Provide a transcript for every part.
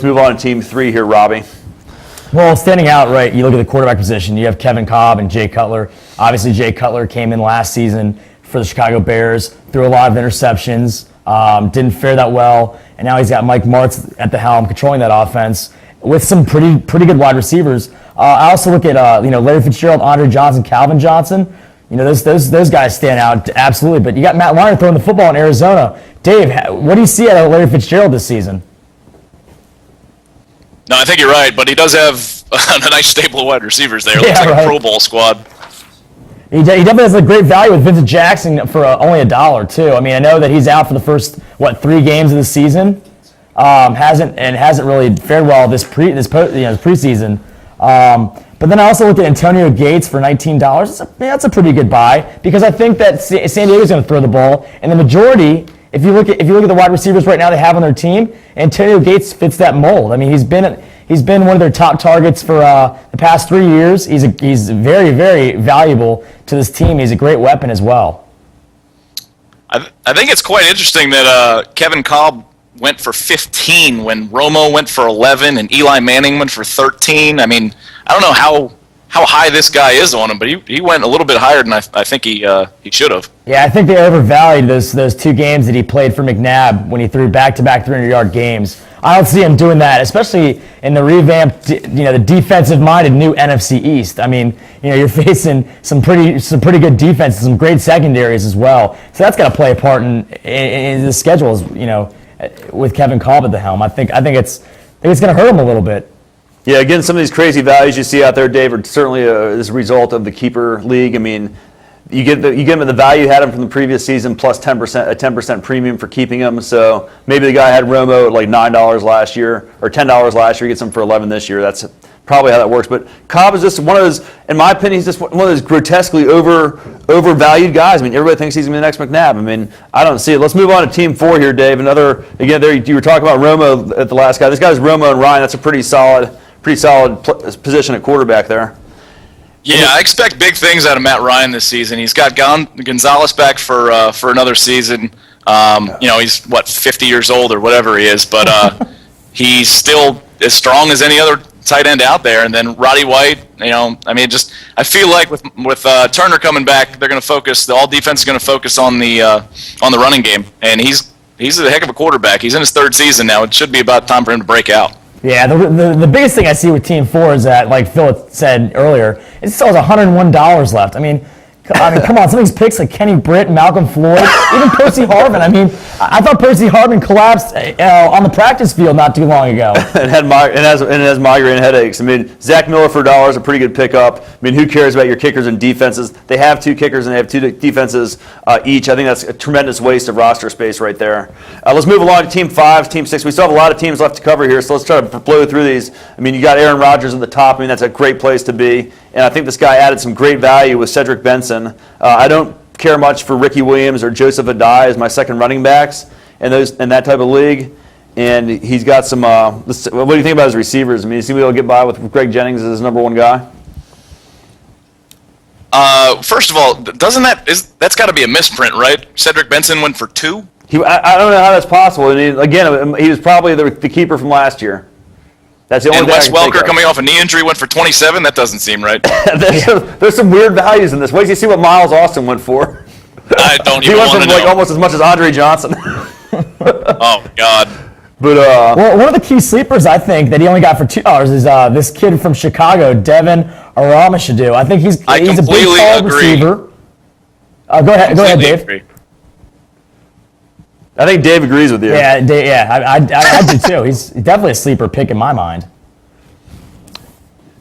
move on to team 3 here, Robbie. Well, standing out, right, you look at the quarterback position, you have Kevin Kolb and Jay Cutler. Obviously, Jay Cutler came in last season for the Chicago Bears, threw a lot of interceptions, didn't fare that well, and now he's got Mike Martz at the helm controlling that offense with some pretty good wide receivers. I also look at Larry Fitzgerald, Andre Johnson, Calvin Johnson. Those guys stand out absolutely. But you got Matt Leinart throwing the football in Arizona. Dave, what do you see out of Larry Fitzgerald this season? No, I think you're right, but he does have a nice stable of wide receivers there. It looks like a Pro Bowl squad. He definitely has a great value with Vincent Jackson for only $1 too. I mean, I know that he's out for the first 3 games of the season. Hasn't really fared well this preseason. But then I also looked at Antonio Gates for $19. That's a pretty good buy because I think that San Diego's going to throw the ball, and the majority. If you look at the wide receivers right now they have on their team, Antonio Gates fits that mold. I mean, he's been one of their top targets for the past 3 years. He's very, very valuable to this team. He's a great weapon as well. I think it's quite interesting that Kevin Kolb went for 15 when Romo went for 11 and Eli Manning went for 13. I mean, I don't know how high this guy is on him, but he went a little bit higher than I think he should have. Yeah, I think they overvalued those 2 games that he played for McNabb when he threw back-to-back 300-yard games. I don't see him doing that, especially in the revamped, the defensive-minded new NFC East. I mean, you're facing some pretty good defenses, some great secondaries as well. So that's got to play a part in the schedules, with Kevin Kolb at the helm. I think it's going to hurt him a little bit. Yeah, again, some of these crazy values you see out there, Dave, are certainly as a result of the keeper league. I mean, you get him at the value you had him from the previous season plus 10%, a 10% premium for keeping him. So maybe the guy had Romo at like $9 last year or $10 last year. He gets him for $11 this year. That's probably how that works. But Kolb is just one of those, in my opinion, he's just one of those grotesquely overvalued guys. I mean, everybody thinks he's going to be the next McNabb. I mean, I don't see it. Let's move on to team 4 here, Dave. You were talking about Romo at the last guy. This guy's Romo and Ryan. That's a pretty solid position at quarterback there. Yeah, I expect big things out of Matt Ryan this season. He's got Gonzalez back for another season. He's 50 years old or whatever he is, but he's still as strong as any other tight end out there. And then Roddy White, I feel like with Turner coming back, they're going to focus. The all defense is going to focus on the running game, and he's a heck of a quarterback. He's in his 3rd season now. It should be about time for him to break out. Yeah, the biggest thing I see with Team 4 is that, like Phil said earlier, it still has $101 left. I mean, come on, some of these picks like Kenny Britt, Malcolm Floyd, even Percy Harvin. I mean, I thought Percy Harvin collapsed on the practice field not too long ago. and has migraine headaches. I mean, Zach Miller for $1 is a pretty good pickup. I mean, who cares about your kickers and defenses? They have 2 kickers and they have 2 defenses each. I think that's a tremendous waste of roster space right there. Let's move along to Team 5, Team 6. We still have a lot of teams left to cover here, so let's try to blow through these. I mean, you got Aaron Rodgers at the top. I mean, that's a great place to be. And I think this guy added some great value with Cedric Benson. I don't care much for Ricky Williams or Joseph Adai as my second running backs in that type of league. And he's got some. What do you think about his receivers? I mean, is he able to get by with Greg Jennings as his number 1 guy? First of all, that's got to be a misprint, right? Cedric Benson went for 2. I don't know how that's possible. And he was probably the keeper from last year. That's the only. And Wes Welker coming off a knee injury went for 27. That doesn't seem right. There's some weird values in this. Wait till you see what Miles Austin went for. I don't even want to know. He went for almost as much as Andre Johnson. Oh God. But well, one of the key sleepers I think that he only got for $2 is this kid from Chicago, Devin Aramashadu. I think he's a big tall receiver. Go ahead, Dave. Agree. I think Dave agrees with you. Yeah, I do too. He's definitely a sleeper pick in my mind.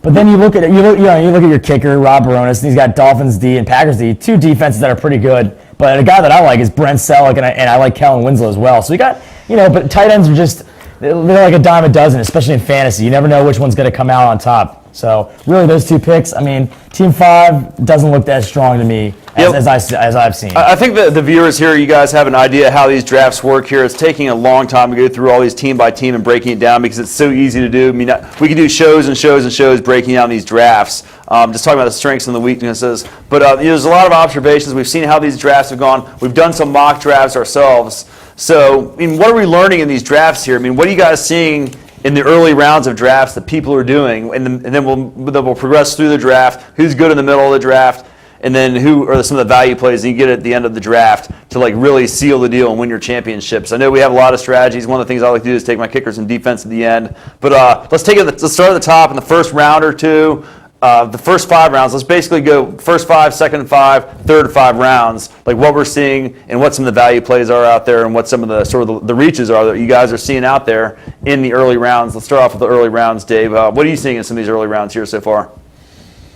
But then you look at your kicker, Rob Baronis, and he's got Dolphins D and Packers D, 2 defenses that are pretty good. But a guy that I like is Brent Selleck, and I like Kellen Winslow as well. So we got, but tight ends are just, they're like a dime a dozen, especially in fantasy. You never know which one's going to come out on top. So really, those 2 picks. I mean, Team 5 doesn't look that strong to me as I've seen. I think the viewers here, you guys have an idea how these drafts work here. It's taking a long time to go through all these team by team and breaking it down because it's so easy to do. I mean, we can do shows and shows and shows breaking down these drafts, just talking about the strengths and the weaknesses. But there's a lot of observations. We've seen how these drafts have gone. We've done some mock drafts ourselves. So, I mean, what are we learning in these drafts here? I mean, what are you guys seeing in the early rounds of drafts that people are doing, and then we'll progress through the draft. Who's good in the middle of the draft, and then who are some of the value plays that you get at the end of the draft to like really seal the deal and win your championships. I know we have a lot of strategies. One of the things I like to do is take my kickers and defense at the end. But let's start at the top in the first round or two. The first 5 rounds, let's basically go first 5, second 5, third 5 rounds, like what we're seeing and what some of the value plays are out there and what some of the sort of the reaches are that you guys are seeing out there in the early rounds. Let's start off with the early rounds, Dave. What are you seeing in some of these early rounds here so far?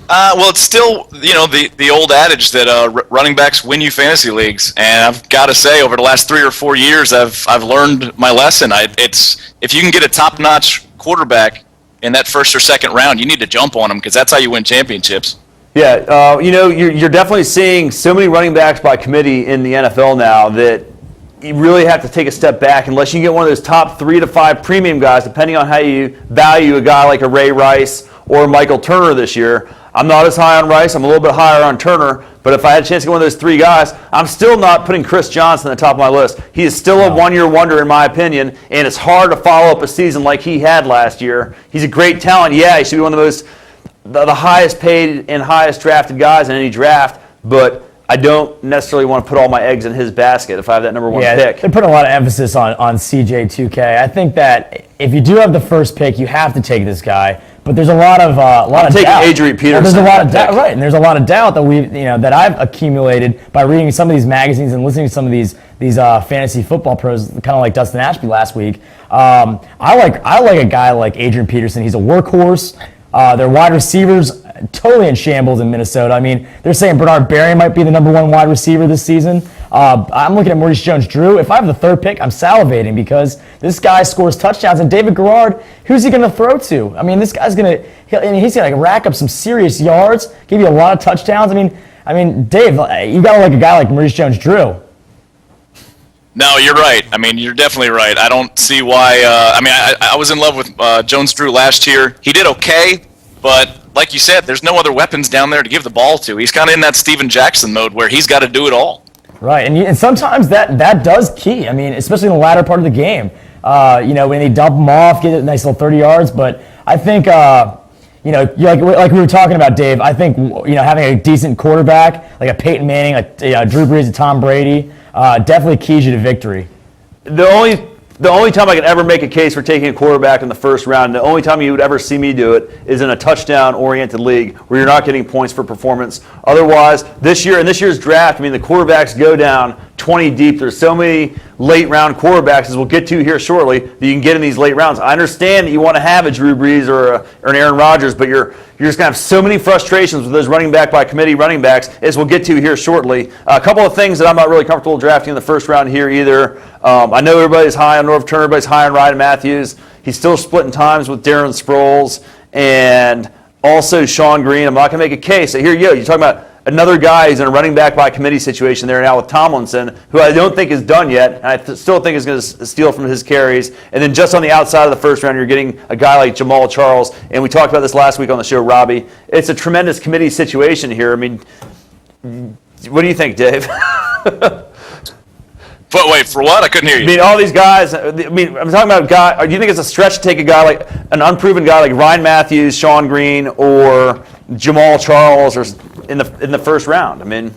Well, it's still, the old adage that running backs win you fantasy leagues, and I've got to say, over the last 3 or 4 years, I've learned my lesson. It's if you can get a top-notch quarterback in that first or second round, you need to jump on them because that's how you win championships. Yeah, you're definitely seeing so many running backs by committee in the NFL now that you really have to take a step back unless you get one of those top 3 to 5 premium guys, depending on how you value a guy like a Ray Rice or Michael Turner this year. I'm not as high on Rice. I'm a little bit higher on Turner. But if I had a chance to get one of those 3 guys, I'm still not putting Chris Johnson at the top of my list. He is still a one-year wonder in my opinion, and it's hard to follow up a season like he had last year. He's a great talent. Yeah, he should be one of the highest paid and highest drafted guys in any draft, but I don't necessarily want to put all my eggs in his basket if I have that number 1 pick. They're putting a lot of emphasis on CJ2K. I think that if you do have the first pick, you have to take this guy. But there's a lot of doubt. Adrian Peterson. There's a lot of doubt, right? And there's a lot of doubt that that I've accumulated by reading some of these magazines and listening to some of these fantasy football pros, kind of like Dustin Ashby last week. I like a guy like Adrian Peterson. He's a workhorse. Their wide receivers totally in shambles in Minnesota. I mean, they're saying Bernard Berry might be the number 1 wide receiver this season. I'm looking at Maurice Jones-Drew. If I have the 3rd pick, I'm salivating because this guy scores touchdowns. And David Garrard, who's he going to throw to? I mean, this guy's going to he's going to rack up some serious yards, give you a lot of touchdowns. I mean, Dave, you got to like a guy like Maurice Jones-Drew. No, you're right. I mean, you're definitely right. I don't see why. I was in love with Jones-Drew last year. He did okay, but like you said, there's no other weapons down there to give the ball to. He's kind of in that Steven Jackson mode where he's got to do it all. Right, and sometimes that does key. I mean, especially in the latter part of the game. When they dump him off, get a nice little 30 yards. But I think, like we were talking about, Dave, I think, having a decent quarterback, like a Peyton Manning, like Drew Brees, a Tom Brady, definitely keys you to victory. The only time I could ever make a case for taking a quarterback in the first round, the only time you would ever see me do it, is in a touchdown-oriented league where you're not getting points for performance. Otherwise, in this year's draft, the quarterbacks go down 20 deep. There's so many late-round quarterbacks, as we'll get to here shortly, that you can get in these late rounds. I understand that you want to have a Drew Brees or an Aaron Rodgers, but you're just going to have so many frustrations with those running back by committee running backs, as we'll get to here shortly. A couple of things that I'm not really comfortable drafting in the first round here either. I know everybody's high on Norv Turner, everybody's high on Ryan Matthews. He's still splitting times with Darren Sproles and also Sean Green. I'm not going to make a case. So here you go. You're talking about another guy who's in a running back by committee situation there now with Tomlinson, who I don't think is done yet, and I still think is going to steal from his carries. And then just on the outside of the first round, you're getting a guy like Jamal Charles. And we talked about this last week on the show, Robbie. It's a tremendous committee situation here. What do you think, Dave? But wait, for what? I couldn't hear you. All these guys, I'm talking about a guy. Do you think it's a stretch to take a guy like an unproven guy like Ryan Matthews, Sean Green, or Jamal Charles, or in the first round? Isn't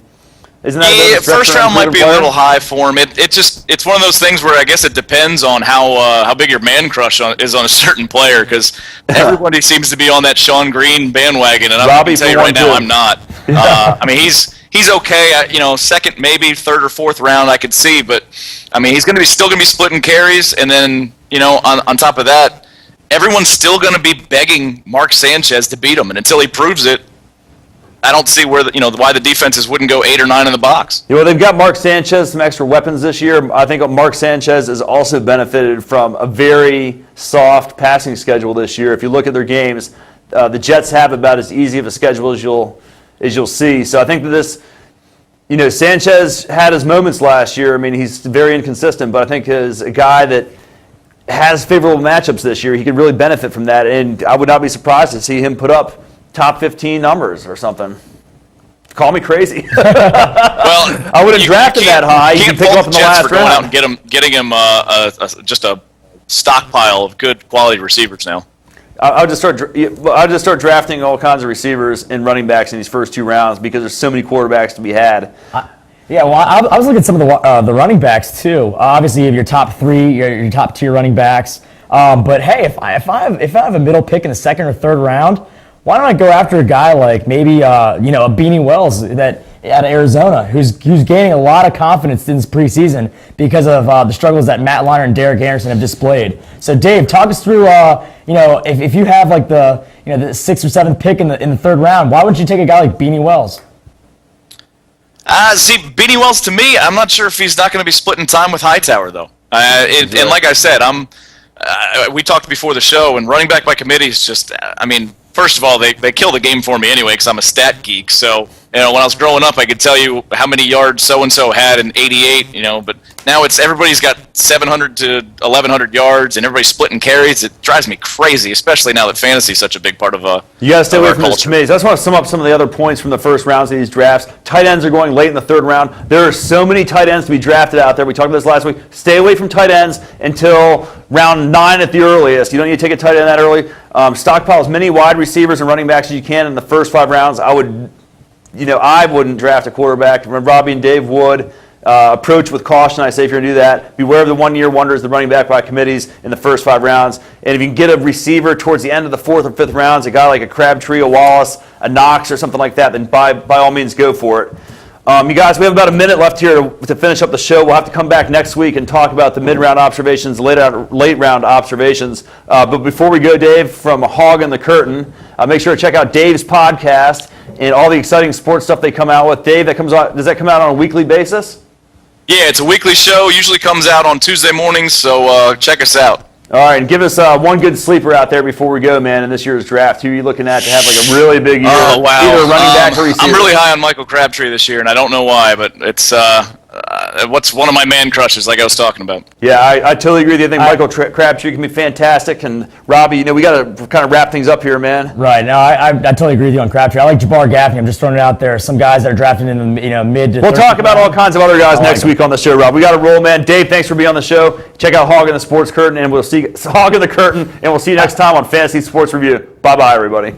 that first round might be a little high for him. It's one of those things where I guess it depends on how big your man crush is on a certain player, because everybody seems to be on that Sean Green bandwagon, and I'm going to tell you right now, I'm not. He's okay. Second, maybe third or fourth round, I could see, but he's still going to be splitting carries, and then on top of that, everyone's still going to be begging Mark Sanchez to beat him, and until he proves it, I don't see why the defenses wouldn't go 8 or 9 in the box. They've got Mark Sanchez, some extra weapons this year. I think Mark Sanchez has also benefited from a very soft passing schedule this year. If you look at their games, the Jets have about as easy of a schedule as you'll see. So I think that this, Sanchez had his moments last year. He's very inconsistent, but I think as a guy that has favorable matchups this year, he could really benefit from that. And I would not be surprised to see him put up top 15 numbers or something. Call me crazy. Well, I would have drafted that high. You can pick him up in the last round. Getting him just a stockpile of good quality receivers now. I'll just start drafting all kinds of receivers and running backs in these first 2 rounds because there's so many quarterbacks to be had. Yeah, well, I was looking at some of the running backs too. Obviously, you have your top 3, your top tier running backs. But hey, if I have a middle pick in the 2nd or 3rd round, why don't I go after a guy like maybe a Beanie Wells that out of Arizona, who's gaining a lot of confidence in this preseason because of the struggles that Matt Leinart and Derek Anderson have displayed. So, Dave, talk us through, if you have like the 6th or 7th pick in the 3rd round, why wouldn't you take a guy like Beanie Wells? See, Beanie Wells, to me, I'm not sure if he's not going to be splitting time with Hightower, though. And like I said, we talked before the show, and running back by committee is just, first of all, they kill the game for me anyway because I'm a stat geek. So, when I was growing up, I could tell you how many yards so-and-so had in 88, but now everybody's got 700 to 1,100 yards, and everybody's splitting carries. It drives me crazy, especially now that fantasy is such a big part of You got to stay away from culture. those committees. I just want to sum up some of the other points from the first rounds of these drafts. Tight ends are going late in the 3rd round. There are so many tight ends to be drafted out there. We talked about this last week. Stay away from tight ends until round 9 at the earliest. You don't need to take a tight end that early. Stockpile as many wide receivers and running backs as you can in the first 5 rounds. I wouldn't draft a quarterback. Robbie and Dave would. Approach with caution, I say, if you're going to do that. Beware of the one-year wonders, the running back by committees in the first 5 rounds. And if you can get a receiver towards the end of the 4th or 5th rounds, a guy like a Crabtree, a Wallace, a Knox, or something like that, then by all means go for it. You guys, we have about a minute left here to finish up the show. We'll have to come back next week and talk about the mid-round observations, late-round observations. But before we go, Dave, from Hog in the Curtain, make sure to check out Dave's podcast and all the exciting sports stuff they come out with. Dave, does that come out on a weekly basis? Yeah, it's a weekly show. Usually comes out on Tuesday mornings, so check us out. All right, and give us one good sleeper out there before we go, man, in this year's draft. Who are you looking at to have like a really big year? Oh, wow. Either a running back or receiver. I'm really high on Michael Crabtree this year, and I don't know why, but it's what's one of my man crushes, like I was talking about. Yeah, I totally agree with you. I think Michael Crabtree can be fantastic. And Robbie, we got to kind of wrap things up here, man. Right. No, I totally agree with you on Crabtree. I like Jabbar Gaffney. I'm just throwing it out there. Some guys that are drafted in the mid to We'll talk about all kinds of other guys next them. week on the show, Rob. We got to roll, man. Dave, thanks for being on the show. Check out Hog in the Sports Curtain, and we'll see Hog in the Curtain, and we'll see you next time on Fantasy Sports Review. Bye-bye, everybody.